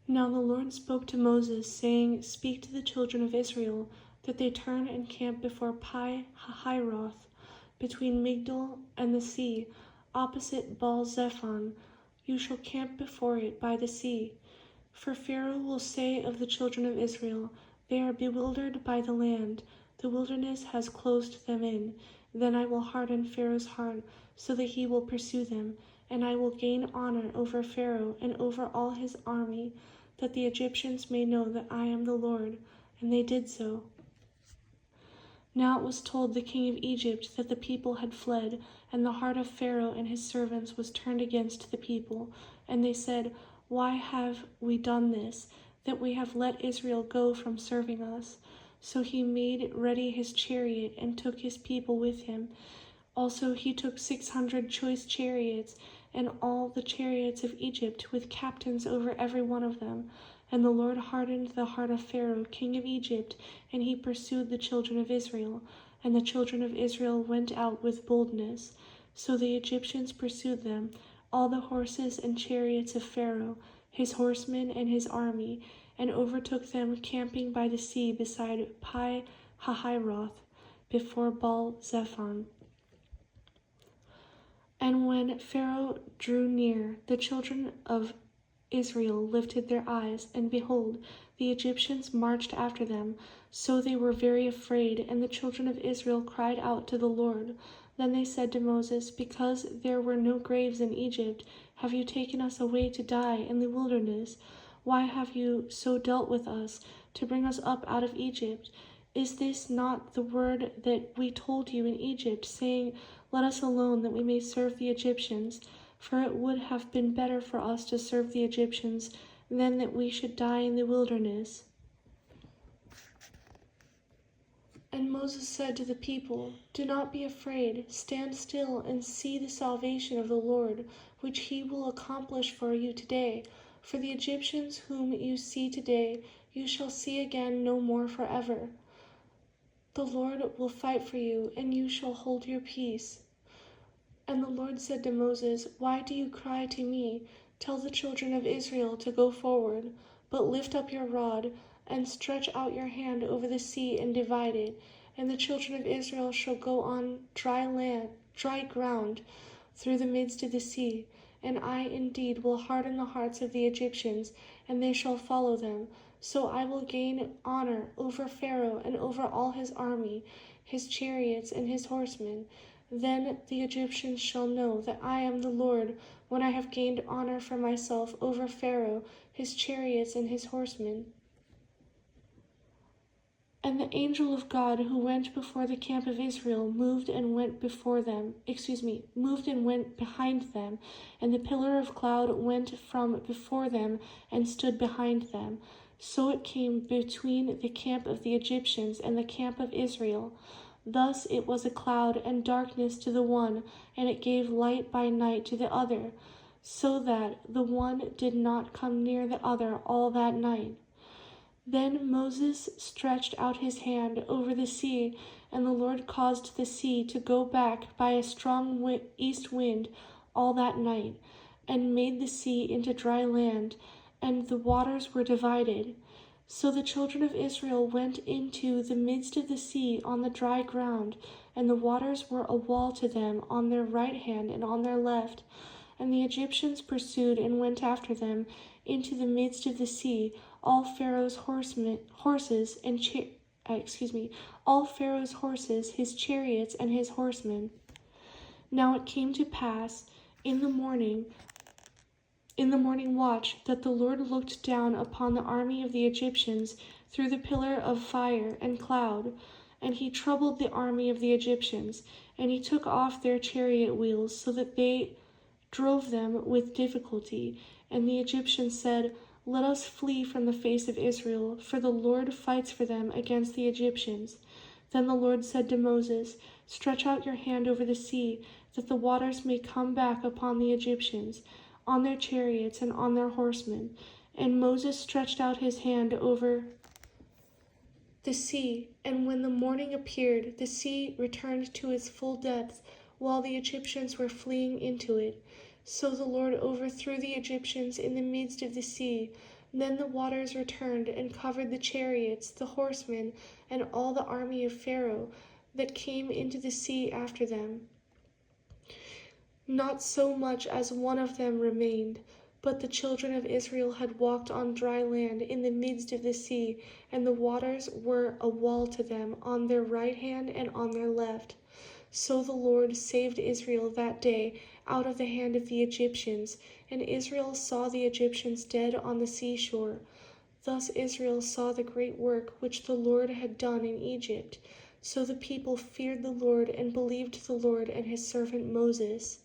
Now the Lord spoke to Moses, saying, Speak to the children of Israel, that they turn and camp before Pi-hahiroth, between Migdol and the sea, opposite Baal-zephon. You shall camp before it by the sea. For Pharaoh will say of the children of Israel, They are bewildered by the land. The wilderness has closed them in. Then I will harden Pharaoh's heart, so that he will pursue them, and I will gain honor over Pharaoh and over all his army, that the Egyptians may know that I am the Lord. And they did so. Now it was told the king of Egypt that the people had fled, and the heart of Pharaoh and his servants was turned against the people. And they said, Why have we done this, that we have let Israel go from serving us? So he made ready his chariot and took his people with him. Also he took 600 choice chariots, and all the chariots of Egypt, with captains over every one of them. And the Lord hardened the heart of Pharaoh, king of Egypt, and he pursued the children of Israel. And the children of Israel went out with boldness. So the Egyptians pursued them, all the horses and chariots of Pharaoh, his horsemen and his army, and overtook them camping by the sea beside Pi-hahiroth, before Baal-zephon. And when Pharaoh drew near, the children of Israel lifted their eyes, and behold, the Egyptians marched after them. So they were very afraid, and the children of Israel cried out to the Lord. Then they said to Moses, Because there were no graves in Egypt, have you taken us away to die in the wilderness? Why have you so dealt with us, to bring us up out of Egypt? Is this not the word that we told you in Egypt, saying, Let us alone, that we may serve the Egyptians? For it would have been better for us to serve the Egyptians than that we should die in the wilderness. And Moses said to the people, Do not be afraid, stand still and see the salvation of the Lord, which he will accomplish for you today. For the Egyptians whom you see today, you shall see again no more forever. The Lord will fight for you, and you shall hold your peace. And the Lord said to Moses, Why do you cry to me? Tell the children of Israel to go forward, but lift up your rod, and stretch out your hand over the sea and divide it, and the children of Israel shall go on dry ground, through the midst of the sea. And I indeed will harden the hearts of the Egyptians, and they shall follow them. So I will gain honor over Pharaoh and over all his army, his chariots and his horsemen. Then the Egyptians shall know that I am the Lord, when I have gained honor for myself over Pharaoh, his chariots and his horsemen. And the angel of God who went before the camp of Israel moved and went behind them, and the pillar of cloud went from before them and stood behind them. So it came between the camp of the Egyptians and the camp of Israel. Thus it was a cloud and darkness to the one, and it gave light by night to the other, so that the one did not come near the other all that night. Then Moses stretched out his hand over the sea, and the Lord caused the sea to go back by a strong east wind all that night, and made the sea into dry land, and the waters were divided. So the children of Israel went into the midst of the sea on the dry ground, and the waters were a wall to them on their right hand and on their left. And the Egyptians pursued and went after them into the midst of the sea, all Pharaoh's horses, his chariots, and his horsemen. Now it came to pass in the morning watch, that the Lord looked down upon the army of the Egyptians through the pillar of fire and cloud, and he troubled the army of the Egyptians, and he took off their chariot wheels, so that they drove them with difficulty. And the Egyptians said, Let us flee from the face of Israel, for the Lord fights for them against the Egyptians. Then the Lord said to Moses, Stretch out your hand over the sea, that the waters may come back upon the Egyptians, on their chariots and on their horsemen. And Moses stretched out his hand over the sea, and when the morning appeared, the sea returned to its full depth, while the Egyptians were fleeing into it. So the Lord overthrew the Egyptians in the midst of the sea, Then the waters returned and covered the chariots, the horsemen, and all the army of Pharaoh that came into the sea after them. Not so much as one of them remained. But the children of Israel had walked on dry land in the midst of the sea, and the waters were a wall to them on their right hand and on their left. So the Lord saved Israel that day out of the hand of the Egyptians, and Israel saw the Egyptians dead on the seashore. Thus Israel saw the great work which the Lord had done in Egypt. So the people feared the Lord and believed the Lord and his servant Moses.